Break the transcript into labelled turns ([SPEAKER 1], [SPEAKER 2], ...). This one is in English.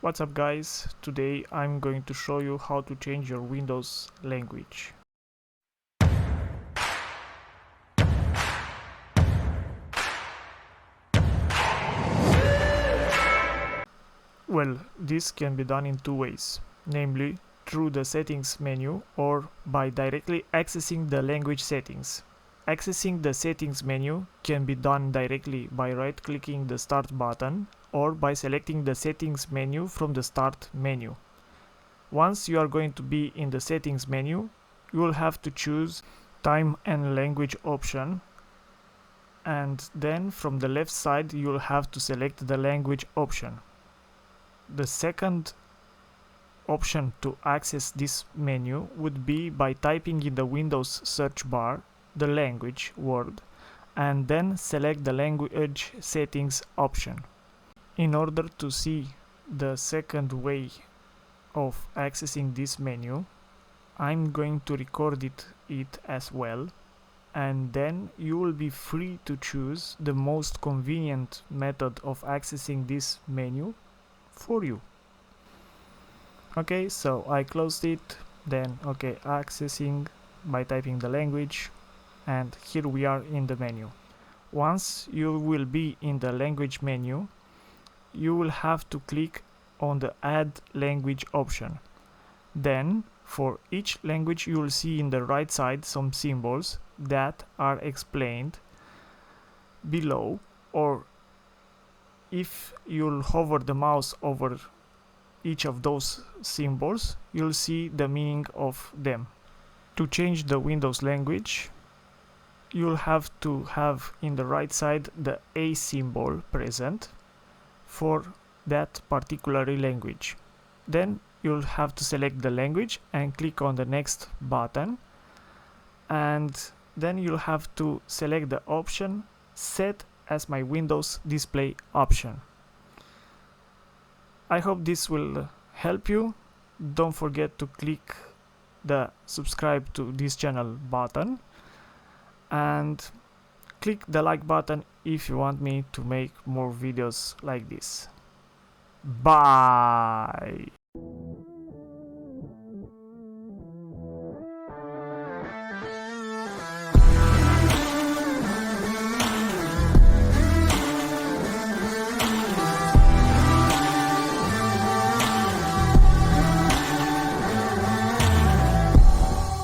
[SPEAKER 1] What's up guys, today I'm going to show you how to change your Windows language. Well, this can be done in two ways, namely through the settings menu or by directly accessing the language settings. Accessing the settings menu can be done directly by right-clicking the start button or by selecting the settings menu from the start menu. Once you are going to be in the settings menu, you will have to choose time and language option, and then from the left side you will have to select the language option. The second option to access this menu would be by typing in the Windows search bar the language word and then select the language settings option. In order to see the second way of accessing this menu, I'm going to record it as well, and then you will be free to choose the most convenient method of accessing this menu for you. Okay, so I closed it, then accessing by typing the language, and here we are in the menu. Once you will be in the language menu, you will have to click on the add language option. Then for each language you will see in the right side some symbols that are explained below, or if you'll hover the mouse over each of those symbols, you'll see the meaning of them. To change the Windows language, you'll have to have in the right side the A symbol present for that particular language. Then you'll have to select the language and click on the next button, and then you'll have to select the option set as my Windows display option. I hope this will help you. Don't forget to click the subscribe to this channel button and click the like button if you want me to make more videos like this. Bye!